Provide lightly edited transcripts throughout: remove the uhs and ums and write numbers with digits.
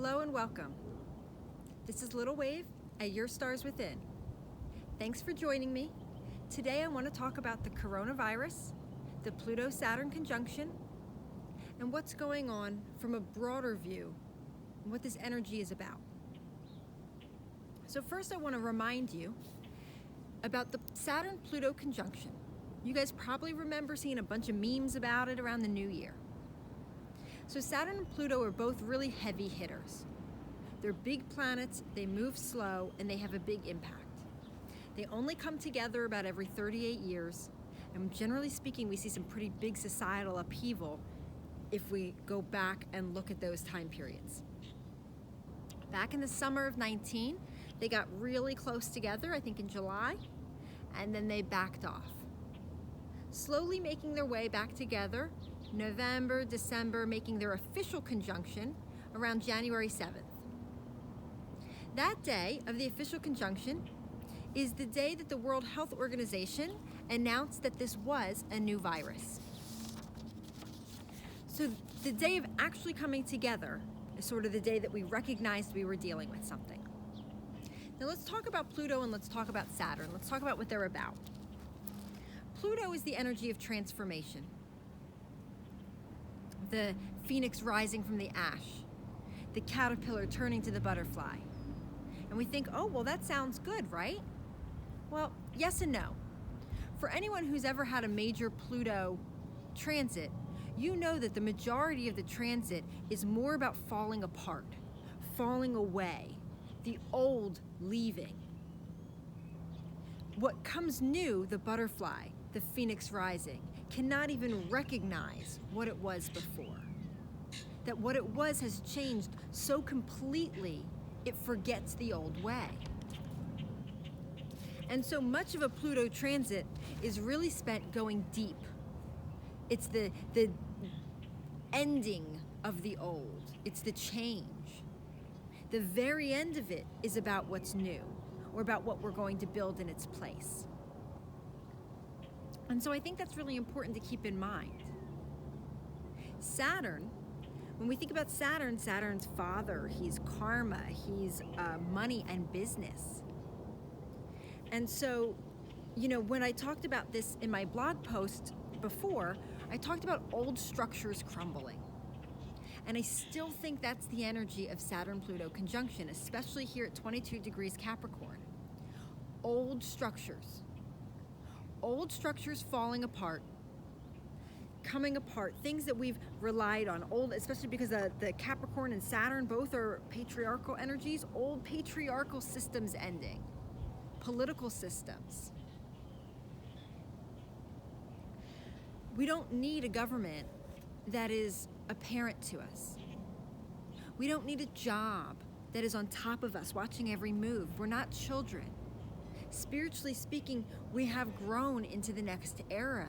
Hello and welcome. This is Little Wave at Your Stars Within. Thanks for joining me. Today I want to talk about the coronavirus, the Pluto-Saturn conjunction, and what's going on from a broader view, and what this energy is about. So first I want to remind you about the Saturn-Pluto conjunction. You guys probably remember seeing a bunch of memes about it around the new year. So Saturn and Pluto are both really heavy hitters. They're big planets, they move slow, and they have a big impact. They only come together about every 38 years, and generally speaking, we see some pretty big societal upheaval if we go back and look at those time periods. Back in the summer of 19, they got really close together, I think in July, and then they backed off. Slowly making their way back together, November, December, making their official conjunction around January 7th. That day of the official conjunction is the day that the World Health Organization announced that this was a new virus. So the day of actually coming together is sort of the day that we recognized we were dealing with something. Now let's talk about Pluto and let's talk about Saturn. Let's talk about what they're about. Pluto is the energy of transformation. The phoenix rising from the ash, the caterpillar turning to the butterfly. And we think, oh, well, that sounds good, right? Well, yes and no. For anyone who's ever had a major Pluto transit, you know that the majority of the transit is more about falling apart, falling away, the old leaving. What comes new, the butterfly, the phoenix rising, cannot even recognize what it was before. That what it was has changed so completely, it forgets the old way. And so much of a Pluto transit is really spent going deep. It's the ending of the old. It's the change. The very end of it is about what's new, or about what we're going to build in its place. And so I think that's really important to keep in mind. Saturn, when we think about Saturn, Saturn's father, he's karma, he's money and business. And so, when I talked about this in my blog post before, I talked about old structures crumbling. And I still think that's the energy of Saturn-Pluto conjunction, especially here at 22 degrees Capricorn. Old structures falling apart, coming apart, things that we've relied on, old, especially because the Capricorn and Saturn both are patriarchal energies, old patriarchal systems ending, political systems. We don't need a government that is apparent to us. We don't need a job that is on top of us, watching every move. We're not children. Spiritually speaking, we have grown into the next era.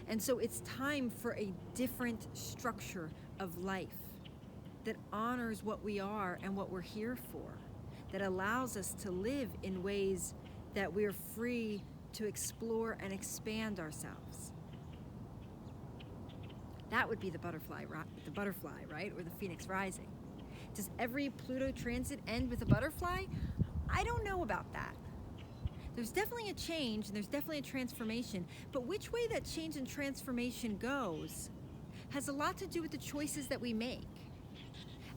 And so it's time for a different structure of life that honors what we are and what we're here for, that allows us to live in ways that we're free to explore and expand ourselves. That would be the butterfly, right? Or the phoenix rising. Does every Pluto transit end with a butterfly? I don't know about that. There's definitely a change and there's definitely a transformation, but which way that change and transformation goes has a lot to do with the choices that we make.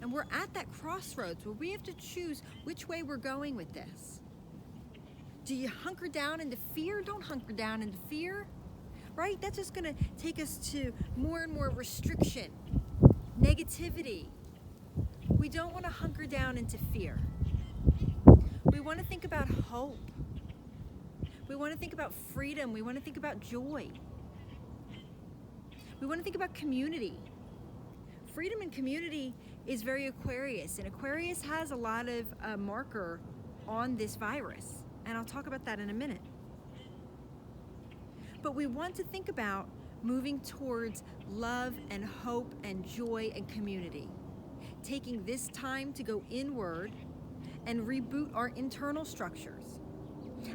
And we're at that crossroads where we have to choose which way we're going with this. Do you hunker down into fear? Don't hunker down into fear, right? That's just gonna take us to more and more restriction, negativity. We don't wanna hunker down into fear. We want to think about hope. We want to think about freedom. We want to think about joy. We want to think about community. Freedom and community is very Aquarius, and Aquarius has a lot of marker on this virus, and I'll talk about that in a minute. But we want to think about moving towards love and hope and joy and community. Taking this time to go inward and reboot our internal structures.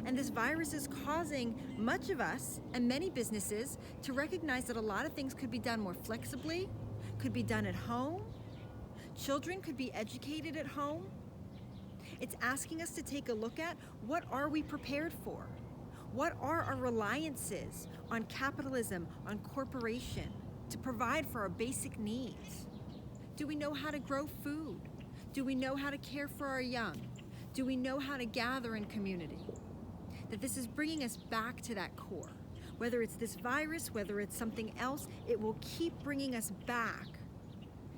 And this virus is causing much of us and many businesses to recognize that a lot of things could be done more flexibly, could be done at home, Children could be educated at home. It's asking us to take a look at what are we prepared for? What are our reliances on capitalism, on corporation, to provide for our basic needs? Do we know how to grow food? Do we know how to care for our young? Do we know how to gather in community? That this is bringing us back to that core. Whether it's this virus, whether it's something else, it will keep bringing us back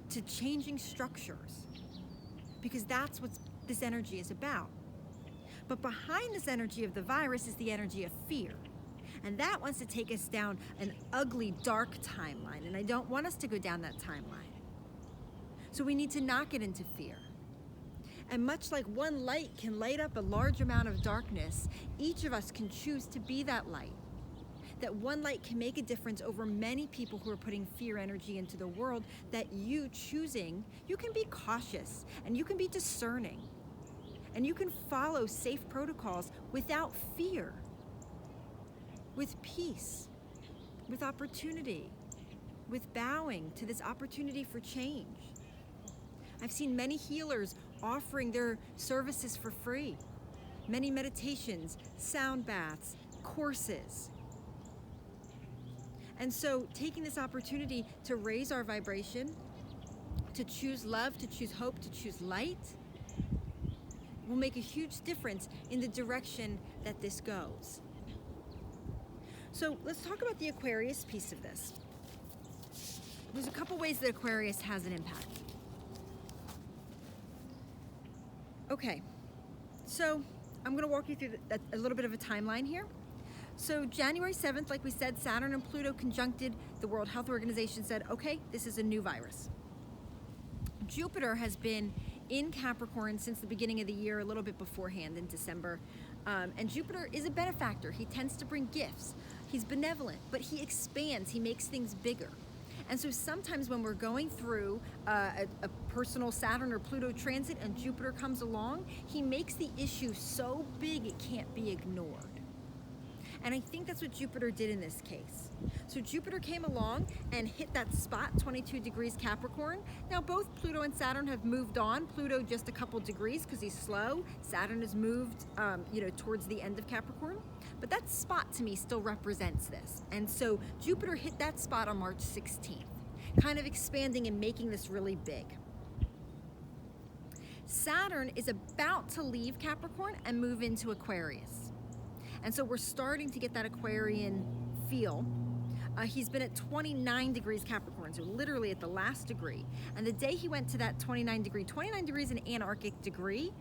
to changing structures, because that's what this energy is about. But behind this energy of the virus is the energy of fear. And that wants to take us down an ugly, dark timeline. And I don't want us to go down that timeline. So we need to not get into fear. And much like one light can light up a large amount of darkness, each of us can choose to be that light. That one light can make a difference over many people who are putting fear energy into the world. That you choosing, you can be cautious and you can be discerning. And you can follow safe protocols without fear, with peace, with opportunity, with bowing to this opportunity for change. I've seen many healers offering their services for free. Many meditations, sound baths, courses. And so taking this opportunity to raise our vibration, to choose love, to choose hope, to choose light, will make a huge difference in the direction that this goes. So let's talk about the Aquarius piece of this. There's a couple ways that Aquarius has an impact. Okay, so I'm going to walk you through a little bit of a timeline here. So January 7th, like we said, Saturn and Pluto conjuncted. The World Health Organization said, okay, this is a new virus. Jupiter has been in Capricorn since the beginning of the year, a little bit beforehand in December. And Jupiter is a benefactor. He tends to bring gifts. He's benevolent, but he expands. He makes things bigger. And so sometimes when we're going through a personal Saturn or Pluto transit and Jupiter comes along, he makes the issue so big it can't be ignored. And I think that's what Jupiter did in this case. So Jupiter came along and hit that spot, 22 degrees Capricorn. Now both Pluto and Saturn have moved on. Pluto just a couple degrees because he's slow. Saturn has moved, towards the end of Capricorn. But that spot to me still represents this. And so Jupiter hit that spot on March 16th, kind of expanding and making this really big. Saturn is about to leave Capricorn and move into Aquarius. And so we're starting to get that Aquarian feel. He's been at 29 degrees Capricorn, so literally at the last degree. And the day he went to that 29 degrees an anarchic degree,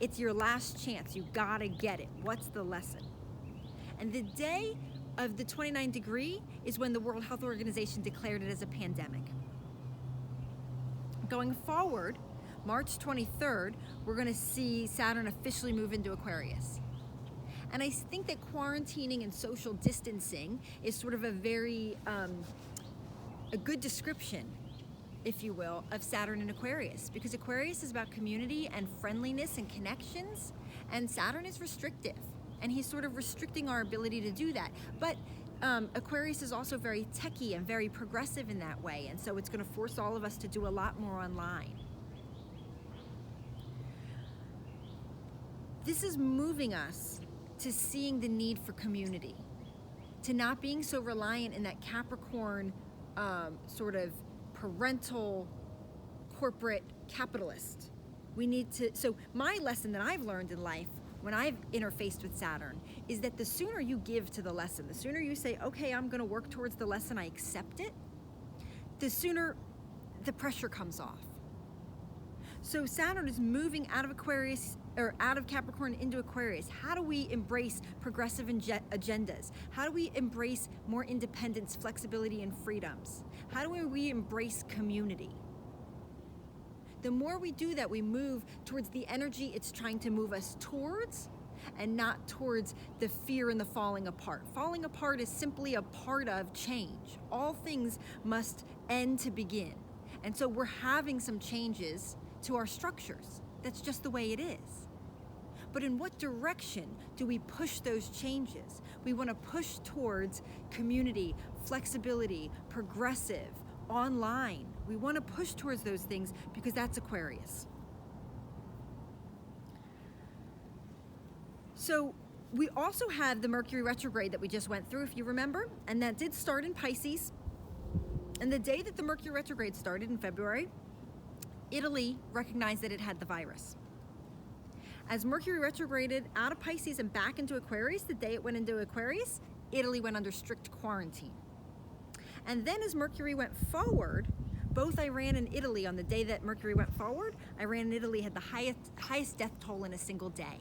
it's your last chance. You gotta get it. What's the lesson? And the day of the 29 degree is when the World Health Organization declared it as a pandemic. Going forward, March 23rd, we're gonna see Saturn officially move into Aquarius. And I think that quarantining and social distancing is sort of a very, a good description, if you will, of Saturn and Aquarius, because Aquarius is about community and friendliness and connections, and Saturn is restrictive, and he's sort of restricting our ability to do that. But Aquarius is also very techie and very progressive in that way, and so it's gonna force all of us to do a lot more online. This is moving us to seeing the need for community, to not being so reliant in that Capricorn sort of parental corporate capitalist. We need to, so my lesson that I've learned in life when I've interfaced with Saturn is that the sooner you give to the lesson, the sooner you say, okay, I'm gonna work towards the lesson, I accept it, the sooner the pressure comes off. So Saturn is moving out of Aquarius, or out of Capricorn into Aquarius. How do we embrace progressive agendas? How do we embrace more independence, flexibility, and freedoms? How do we embrace community? The more we do that, we move towards the energy it's trying to move us towards, and not towards the fear and the falling apart. Falling apart is simply a part of change. All things must end to begin. And so we're having some changes to our structures. That's just the way it is. But in what direction do we push those changes? We want to push towards community, flexibility, progressive, online. We want to push towards those things because that's Aquarius. So we also have the Mercury retrograde that we just went through, if you remember, and that did start in Pisces. And the day that the Mercury retrograde started in February, Italy recognized that it had the virus. As Mercury retrograded out of Pisces and back into Aquarius, the day it went into Aquarius, Italy went under strict quarantine. And then as Mercury went forward, both Iran and Italy, on the day that Mercury went forward, Iran and Italy had the highest death toll in a single day.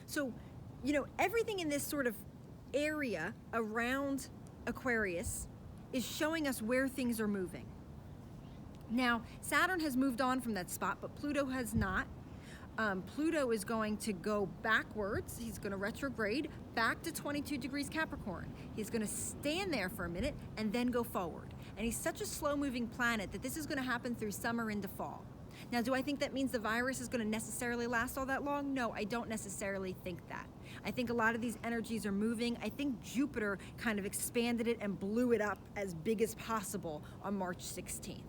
So, everything in this sort of area around Aquarius is showing us where things are moving. Now, Saturn has moved on from that spot, but Pluto has not. Pluto is going to go backwards. He's going to retrograde back to 22 degrees Capricorn. He's going to stand there for a minute and then go forward. And he's such a slow-moving planet that this is going to happen through summer into fall. Now, do I think that means the virus is going to necessarily last all that long? No, I don't necessarily think that. I think a lot of these energies are moving. I think Jupiter kind of expanded it and blew it up as big as possible on March 16th.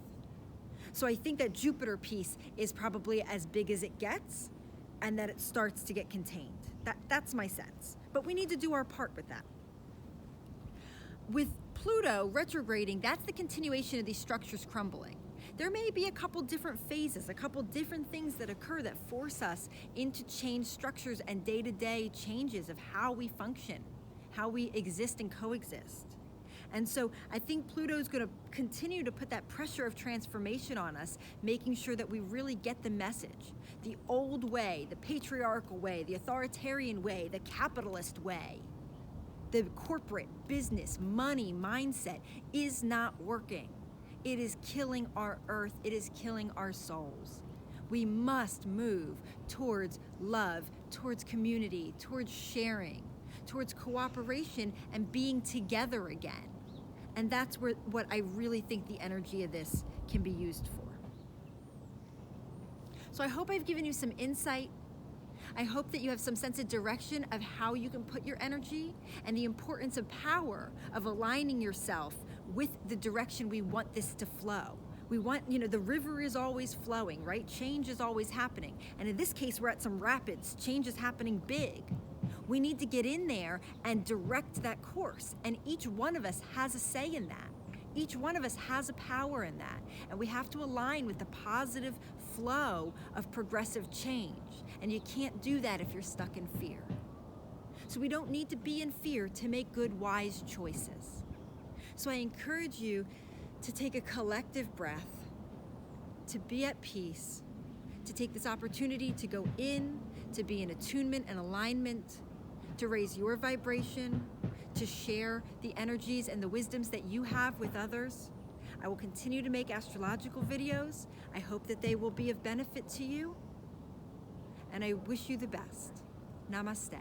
So I think that Jupiter piece is probably as big as it gets and that it starts to get contained. That's my sense. But we need to do our part with that. With Pluto retrograding, that's the continuation of these structures crumbling. There may be a couple different phases, a couple different things that occur that force us into change structures and day-to-day changes of how we function, how we exist and coexist. And so I think Pluto is going to continue to put that pressure of transformation on us, making sure that we really get the message. The old way, the patriarchal way, the authoritarian way, the capitalist way, the corporate, business, money mindset is not working. It is killing our earth. It is killing our souls. We must move towards love, towards community, towards sharing, towards cooperation and being together again. And that's what I really think the energy of this can be used for. So I hope I've given you some insight. I hope that you have some sense of direction of how you can put your energy and the importance of power of aligning yourself with the direction we want this to flow. We want, the river is always flowing, right? Change is always happening. And in this case, we're at some rapids. Change is happening big. We need to get in there and direct that course. And each one of us has a say in that. Each one of us has a power in that. And we have to align with the positive flow of progressive change. And you can't do that if you're stuck in fear. So we don't need to be in fear to make good, wise choices. So I encourage you to take a collective breath, to be at peace, to take this opportunity to go in, to be in attunement and alignment, to raise your vibration, to share the energies and the wisdoms that you have with others. I will continue to make astrological videos. I hope that they will be of benefit to you. And I wish you the best. Namaste.